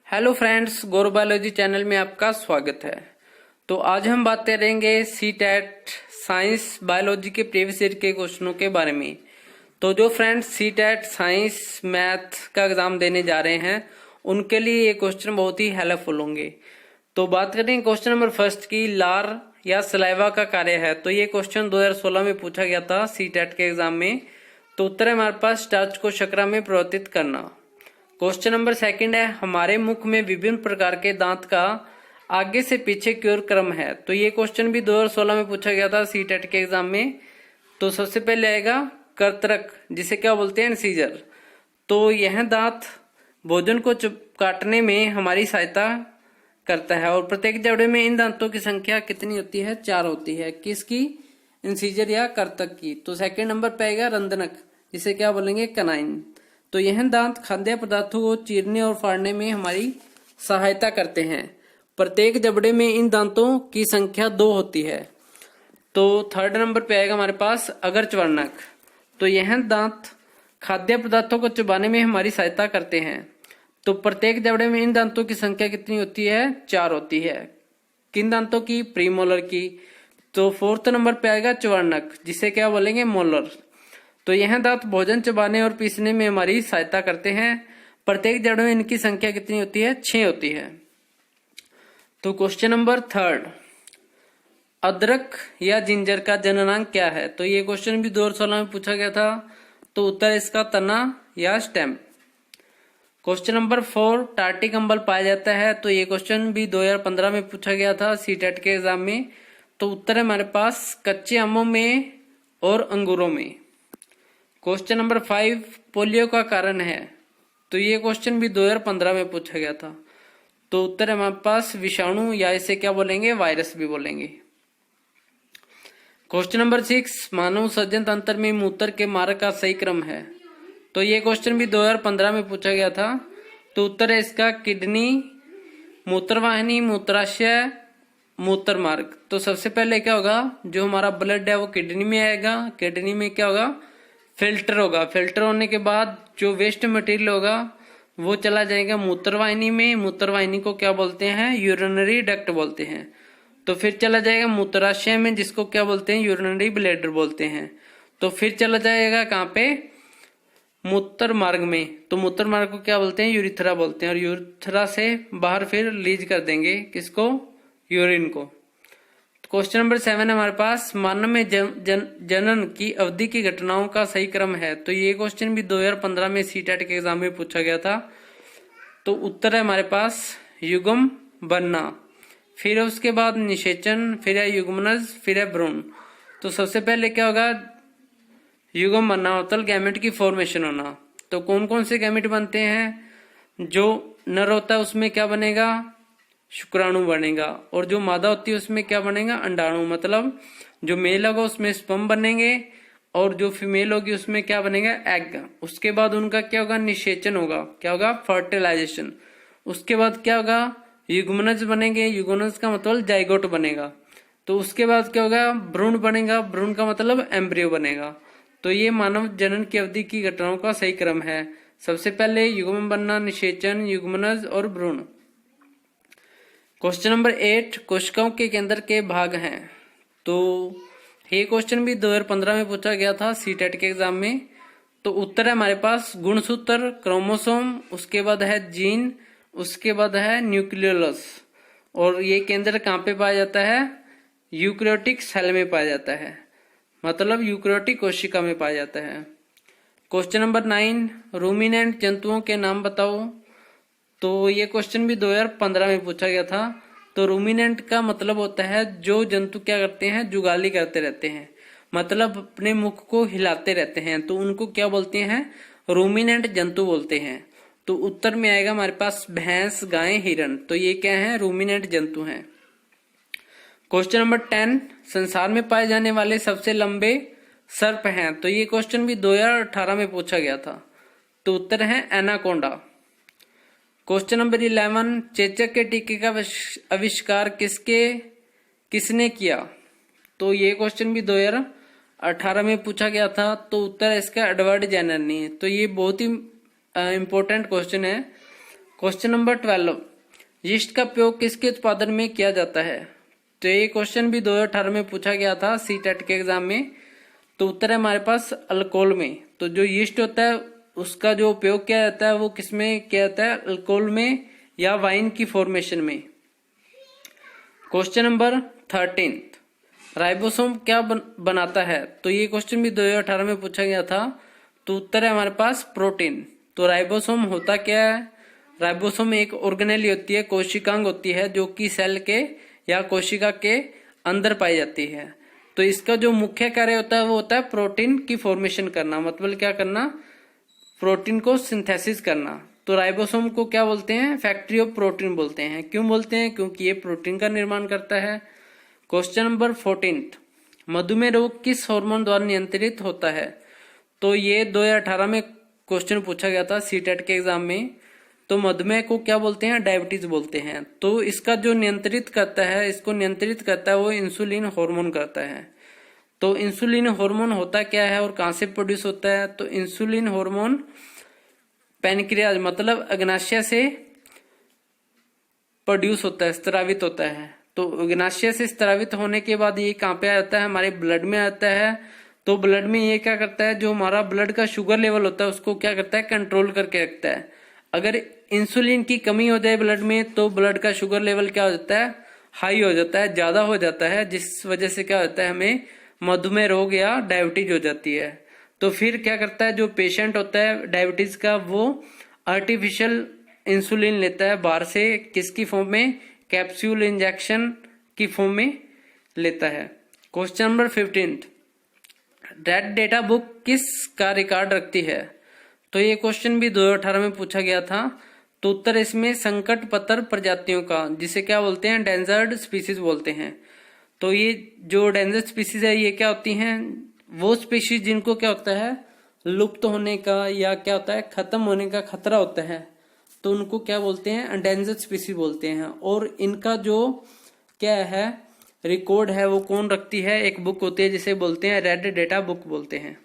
Hello friends, गौरव biology channel में आपका स्वागत है। तो आज हम बात करेंगे सीटेट साइंस बायोलॉजी के प्रीवियस ईयर के क्वेश्चनों के बारे में। तो जो फ्रेंड्स सीटेट साइंस मैथ का एग्जाम देने जा रहे हैं उनके लिए ये क्वेश्चन बहुत ही हेल्पफुल होंगे। तो बात करें क्वेश्चन नंबर फर्स्ट की, लार या सलाइवा का कार्य है। तो ये क्वेश्चन 2016 में पूछा गया था सीटेट के एग्जाम में। तो उत्तर है हमारे पास स्टार्च को शर्करा में परिवर्तित करना। क्वेश्चन नंबर सेकंड है, हमारे मुख में विभिन्न प्रकार के दांत का आगे से पीछे की ओर क्रम है। तो ये क्वेश्चन भी 2016 में पूछा गया था सीटेट के एग्जाम में। तो सबसे पहले आएगा कर्तरक, जिसे क्या बोलते हैं, इंसीजर। तो यह दांत भोजन को काटने में हमारी सहायता करता है और प्रत्येक जबड़े में इन दांतों की संख्या कितनी होती है? 4 होती है। किसकी? इंसीजर या कर्तक की। तो सेकंड नंबर पे आएगा रंधनक, जिसे क्या बोलेंगे? कनाइन। तो यह दांत खाद्य पदार्थों को चीरने और फाड़ने में हमारी सहायता करते हैं। प्रत्येक जबड़े में इन दांतों की संख्या 2 होती है। तो थर्ड नंबर पे आएगा हमारे पास अग्रचर्वणक। तो यह दांत खाद्य पदार्थों को चबाने में हमारी सहायता करते हैं। तो प्रत्येक जबड़े में इन दांतों की संख्या कितनी होती है? 4 होती है। किन दांतों की? प्रीमोलर की। तो फोर्थ नंबर पे आएगा च्वर्णक, जिसे क्या बोलेंगे? मोलर। तो यह दांत भोजन चबाने और पीसने में हमारी सहायता करते हैं। प्रत्येक जड़ में इनकी संख्या कितनी होती है? 6 होती है। तो क्वेश्चन नंबर थर्ड, अदरक या जिंजर का जननांग क्या है? तो ये क्वेश्चन भी 2016 में पूछा गया था। तो उत्तर इसका तना या स्टेम। क्वेश्चन नंबर 4, टार्टिक अम्ल पाया जाता है। तो ये क्वेश्चन भी 2015 में पूछा गया था सीटेट के एग्जाम में। तो उत्तर है हमारे पास कच्चे आमों में और अंगूरों में। क्वेश्चन नंबर 5, पोलियो का कारण है। तो ये क्वेश्चन भी 2015 में पूछा गया था। तो उत्तर है हमारे पास विषाणु, या इसे क्या बोलेंगे? वायरस भी बोलेंगे। क्वेश्चन नंबर 6, मानव सर्जन तंत्र में मूत्र के मार्ग का सही क्रम है। तो ये क्वेश्चन भी 2015 में पूछा गया था। तो उत्तर है इसका किडनी, मूत्रवाहिनी, मूत्राशय, मूत्र मार्ग। तो सबसे पहले क्या होगा? जो हमारा ब्लड है वो किडनी में आएगा। किडनी में क्या होगा? फिल्टर होगा। फिल्टर होने के बाद जो वेस्ट मटेरियल होगा वो चला जाएगा मूत्रवाहिनी में। मूत्रवाहिनी को क्या बोलते हैं? यूरिनरी डक्ट बोलते हैं। तो फिर चला जाएगा मूत्राशय में, जिसको क्या बोलते हैं? यूरिनरी ब्लैडर बोलते हैं। तो फिर चला जाएगा कहाँ पे? मूत्र मार्ग में। तो मूत्र मार्ग को क्या बोलते हैं? यूरिथ्रा बोलते हैं। और यूरिथ्रा से बाहर फिर रिलीज कर देंगे किसको? यूरिन को। क्वेश्चन नंबर 7 हमारे पास, मानव में जनन की अवधि की घटनाओं का सही क्रम है। तो ये क्वेश्चन भी 2015 में सीटेट के एग्जाम में पूछा गया था। तो उत्तर है हमारे पास युग्म बनना, फिर उसके बाद निषेचन, फिर है युग्मनज, फिर है भ्रूण। तो सबसे पहले क्या होगा? युग्म बनना मतलब गैमेट की फॉर्मेशन होना। तो कौन कौन से गैमेट बनते हैं? जो नर होता है उसमें क्या बनेगा? शुक्राणु बनेगा। और जो मादा होती है उसमें क्या बनेगा? अंडाणु। मतलब जो मेल होगा उसमें स्पर्म बनेंगे और जो फीमेल होगी उसमें क्या बनेगा? एग। उसके बाद उनका क्या होगा? निषेचन होगा। क्या होगा? फर्टिलाइजेशन। उसके बाद क्या होगा? युग्मनज बनेंगे। युग्मनज का मतलब जाइगोट बनेगा। तो उसके बाद क्या होगा? भ्रूण बनेगा। भ्रूण का मतलब एम्ब्रियो बनेगा। तो ये मानव जनन की अवधि की घटनाओं का सही क्रम है। सबसे पहले युग्म बनना, निषेचन, युग्मनज और भ्रूण। क्वेश्चन नंबर 8, कोशिकाओं के केंद्र के भाग हैं। तो ये क्वेश्चन भी 2015 में पूछा गया था सीटेट के एग्जाम में। तो उत्तर है हमारे पास गुणसूत्र, क्रोमोसोम, उसके बाद है जीन, उसके बाद है न्यूक्लियोलस। और ये केंद्र कहाँ पे पाया जाता है? यूकैरियोटिक सेल में पाया जाता है, मतलब यूकैरियोटिक कोशिका में पाया जाता है। क्वेश्चन नंबर 9, रूमिनेंट जंतुओं के नाम बताओ। तो ये क्वेश्चन भी 2015 में पूछा गया था। तो रूमिनेंट का मतलब होता है जो जंतु क्या करते हैं? जुगाली करते रहते हैं, मतलब अपने मुख को हिलाते रहते हैं। तो उनको क्या बोलते हैं? रूमिनेंट जंतु बोलते हैं। तो उत्तर में आएगा हमारे पास भैंस, गाय, हिरण। तो ये क्या है? रूमिनेंट जंतु हैं। क्वेश्चन नंबर 10, संसार में पाए जाने वाले सबसे लंबे सर्प हैं। तो ये क्वेश्चन भी 2018 में पूछा गया था। तो उत्तर है एनाकोंडा। क्वेश्चन नंबर 11, चेचक के टीके का आविष्कार किसने किया? तो ये क्वेश्चन भी 2018 में पूछा गया था। तो उत्तर है इसका एडवर्ड जेनर ने। तो ये बहुत ही इम्पोर्टेंट क्वेश्चन है। क्वेश्चन नंबर 12, यीस्ट का प्रयोग किसके उत्पादन में किया जाता है? तो ये क्वेश्चन भी 2018 में पूछा गया था सीटेट के एग्जाम में। तो उत्तर है हमारे पास अल्कोहल में। तो जो यीस्ट होता है उसका जो उपयोग किया जाता है वो किसमें किया जाता है? अल्कोहल में या वाइन की फॉर्मेशन में। क्वेश्चन नंबर 13, राइबोसोम क्या बनाता है? तो ये क्वेश्चन भी 2018 में पूछा गया था। तो उत्तर है हमारे पास प्रोटीन। तो राइबोसोम होता क्या है? राइबोसोम एक ऑर्गेनेली होती है, कोशिकांग होती है, जो कि सेल के या कोशिका के अंदर पाई जाती है। तो इसका जो मुख्य कार्य होता है वो होता है प्रोटीन की फॉर्मेशन करना, मतलब क्या करना? प्रोटीन को सिंथेसिस करना। तो राइबोसोम को क्या बोलते हैं? फैक्ट्री ऑफ प्रोटीन बोलते हैं। क्यों बोलते हैं? क्योंकि ये प्रोटीन का निर्माण करता है। क्वेश्चन नंबर 14, मधुमेह रोग किस हार्मोन द्वारा नियंत्रित होता है? तो ये 2018 में क्वेश्चन पूछा गया था सीटेट के एग्जाम में। तो मधुमेह को क्या बोलते हैं? डायबिटीज बोलते हैं। तो इसका जो नियंत्रित करता है, इसको नियंत्रित करता है वो इंसुलिन हार्मोन करता है। तो इंसुलिन हार्मोन होता क्या है और कहां से प्रोड्यूस होता है? तो इंसुलिन हार्मोन पैनक्रियाज मतलब अग्नाशय से प्रोड्यूस होता है, स्त्रावित होता है। तो अग्नाशय से स्त्रावित होने के बाद ये कहां पे आता है? हमारे ब्लड में आता है। तो ब्लड में ये क्या करता है? जो हमारा ब्लड का शुगर लेवल होता है उसको क्या करता है? कंट्रोल करके रखता है। अगर इंसुलिन की कमी हो जाए ब्लड में तो ब्लड का शुगर लेवल क्या हो जाता है? हाई हो जाता है, ज्यादा हो जाता है, जिस वजह से क्या होता है? हमें मधुमेह रोग या डायबिटीज हो जाती है। तो फिर क्या करता है जो पेशेंट होता है डायबिटीज का, वो आर्टिफिशियल इंसुलिन लेता है बाहर से। किसकी फॉर्म में? कैप्सूल इंजेक्शन की फॉर्म में लेता है। Question number 15, red data book किस का रिकॉर्ड रखती है? तो ये क्वेश्चन भी 2018 में पूछा गया था। तो उत्तर इसमें संकट पत्र प्रजातियों का, जिसे क्या बोलते हैं? एंडेंजर्ड स्पीसीज बोलते हैं। तो ये जो एंडेंजर्ड स्पीसीज है ये क्या होती हैं? वो स्पीशीज जिनको क्या होता है? लुप्त होने का या क्या होता है? खत्म होने का खतरा होता है। तो उनको क्या बोलते हैं? एंडेंजर्ड स्पीसीज बोलते हैं। और इनका जो क्या है रिकॉर्ड है वो कौन रखती है? एक बुक होती है जिसे बोलते हैं रेड डेटा बुक बोलते हैं।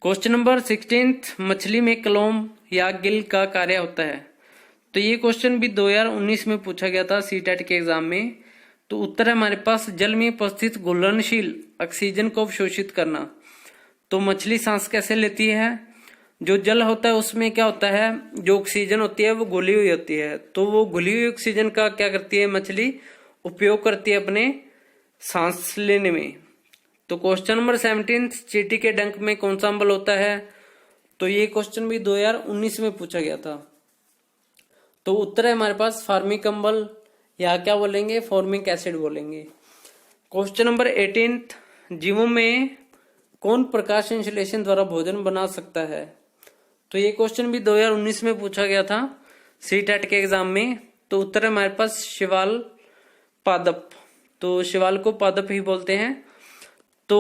क्वेश्चन नंबर 16, मछली में क्लोम या गिल का कार्य होता है? तो ये क्वेश्चन भी 2019 में पूछा गया था सीटेट के एग्जाम में। तो उत्तर है हमारे पास जल में उपस्थित घुलनशील ऑक्सीजन को अवशोषित करना। तो मछली सांस कैसे लेती है? जो जल होता है उसमें क्या होता है? जो ऑक्सीजन होती है वो घुली हुई होती है। तो वो घुली हुई ऑक्सीजन का क्या करती है मछली? उपयोग करती है अपने सांस लेने में। तो क्वेश्चन नंबर 17, चींटी के डंक में कौन सा अम्ल होता है? तो ये क्वेश्चन भी 2019 में पूछा गया था। तो उत्तर है हमारे पास फार्मिक अम्ल या क्या बोलेंगे? फॉर्मिक एसिड बोलेंगे। क्वेश्चन नंबर 18, जीवों में कौन प्रकाश संश्लेषण द्वारा भोजन बना सकता है? तो ये क्वेश्चन भी 2019 में पूछा गया था सीटेट के एग्जाम में। तो उत्तर है हमारे पास शिवाल पादप। तो शिवाल को पादप ही बोलते हैं। तो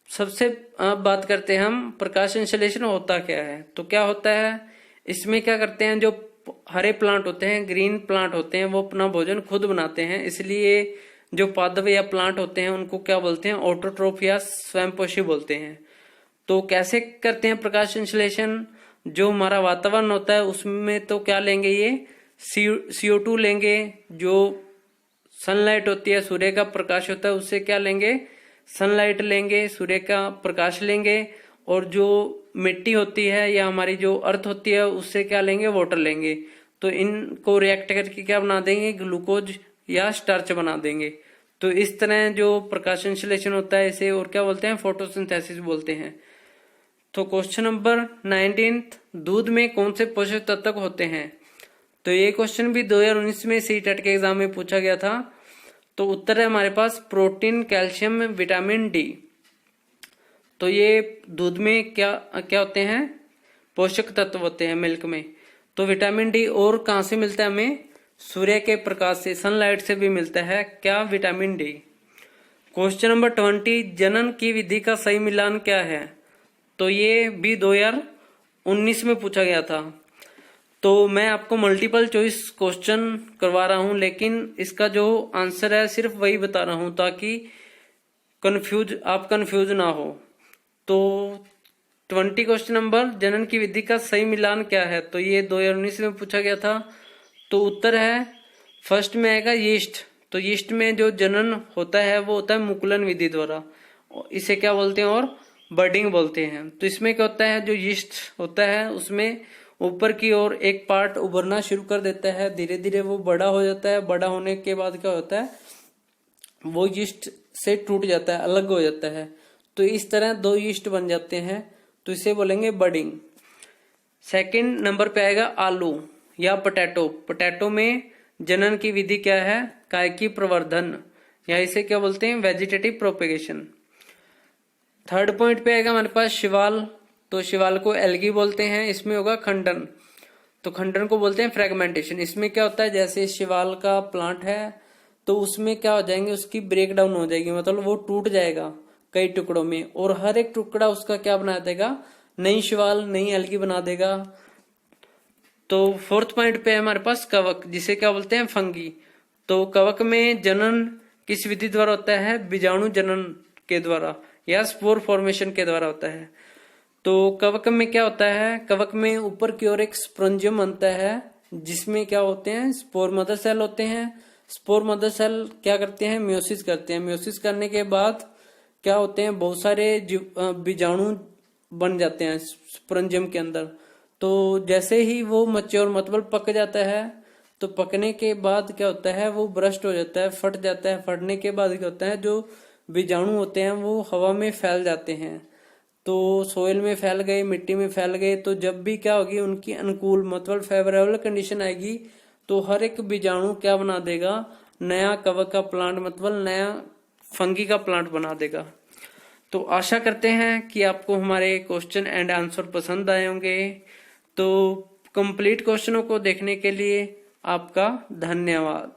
सबसे बात करते हैं हम प्रकाश संश्लेषण होता क्या है? तो क्या होता है इसमें? क्या करते हैं जो हरे प्लांट होते हैं, ग्रीन प्लांट होते हैं, वो अपना भोजन खुद बनाते हैं। इसलिए जो पादप या प्लांट होते हैं उनको क्या बोलते हैं? ऑटोट्रोफ या स्वयंपोषी बोलते हैं। तो कैसे करते हैं प्रकाश संश्लेषण? जो हमारा वातावरण होता है उसमें तो क्या लेंगे? ये CO2 लेंगे। जो सनलाइट होती है, सूर्य का प्रकाश होता है, उससे क्या लेंगे? सनलाइट लेंगे, सूर्य का प्रकाश लेंगे। और जो मिट्टी होती है या हमारी जो अर्थ होती है उससे क्या लेंगे? वाटर लेंगे। तो इनको रिएक्ट करके क्या बना देंगे? ग्लूकोज या स्टार्च बना देंगे। तो इस तरह जो प्रकाश संश्लेषण होता है इसे और क्या बोलते हैं? फोटोसिंथेसिस बोलते हैं। तो क्वेश्चन नंबर 19, दूध में कौन से पोषक तत्व होते हैं? तो ये क्वेश्चन भी 2019 में सीटेट के एग्जाम में पूछा गया था। तो उत्तर है हमारे पास प्रोटीन, कैल्शियम, विटामिन डी। तो ये दूध में क्या क्या होते हैं? पोषक तत्व होते हैं मिल्क में। तो विटामिन डी और कहां से मिलता है हमें? सूर्य के प्रकाश से, सनलाइट से भी मिलता है क्या? Vitamin D. क्वेश्चन नंबर 20, जनन की विधि का सही मिलान क्या है? तो ये भी 2019 में पूछा गया था। तो मैं आपको मल्टीपल चॉइस क्वेश्चन करवा रहा हूं, लेकिन इसका जो आंसर है सिर्फ वही बता रहा हूं ताकि आप कंफ्यूज ना हो। तो 20 क्वेश्चन नंबर, जनन की विधि का सही मिलान क्या है? तो ये 2019 में पूछा गया था। तो उत्तर है फर्स्ट में आएगा यीस्ट। तो यीस्ट में जो जनन होता है वो होता है मुकुलन विधि द्वारा, इसे क्या बोलते हैं और बर्डिंग बोलते हैं। तो इसमें क्या होता है, जो यीस्ट होता है उसमें ऊपर की ओर एक पार्ट उभरना शुरू कर देता है, धीरे धीरे वो बड़ा हो जाता है। बड़ा होने के बाद क्या होता है, वो यीस्ट से टूट जाता है, अलग हो जाता है। तो इस तरह 2 यीस्ट बन जाते हैं, तो इसे बोलेंगे बडिंग। सेकंड नंबर पे आएगा आलू या पोटैटो। पोटैटो में जनन की विधि क्या है, कायकी प्रवर्धन, या इसे क्या बोलते हैं, वेजिटेटिव प्रोपेगेशन। थर्ड पॉइंट पे आएगा हमारे पास शिवाल। तो शिवाल को एल्गी बोलते हैं, इसमें होगा खंडन। तो खंडन को बोलते हैं फ्रेगमेंटेशन। इसमें क्या होता है, जैसे शिवाल का प्लांट है तो उसमें क्या हो जाएंगे, उसकी ब्रेक डाउन हो जाएगी, मतलब वो टूट जाएगा कई टुकड़ों में, और हर एक टुकड़ा उसका क्या बना देगा, नई शिवाल, नई एल्गी बना देगा। तो फोर्थ पॉइंट पे है हमारे पास कवक, जिसे क्या बोलते हैं, फंगी। तो कवक में जनन किस विधि द्वारा होता है, बीजाणु जनन के द्वारा या स्पोर फॉर्मेशन के द्वारा होता है। तो कवक में क्या होता है, कवक में ऊपर की ओर एक स्पोरेंजियम बनता है, जिसमें क्या होते हैं, स्पोर मदर सेल होते हैं। स्पोर मदर सेल क्या करते हैं, म्योसिस करते हैं। म्योसिस करने के बाद क्या होते हैं, बहुत सारे बीजाणु बन जाते हैं स्पोरेंजियम के अंदर। तो जैसे ही वो मैच्योर मतलब पक जाता है, तो पकने के बाद क्या होता है, वो ब्रस्ट हो जाता है, फट जाता है। फटने के बाद क्या होता है, जो बीजाणु होते हैं वो हवा में फैल जाते हैं। तो सोइल में फैल गए, मिट्टी में फैल गए, तो जब भी क्या होगी, उनकी अनुकूल मतलब फेवरेबल कंडीशन आएगी, तो हर एक बीजाणु क्या बना देगा, नया कवक का प्लांट मतलब नया फंगी का प्लांट बना देगा। तो आशा करते हैं कि आपको हमारे क्वेश्चन एंड आंसर पसंद आए होंगे। तो कंप्लीट क्वेश्चनों को देखने के लिए आपका धन्यवाद।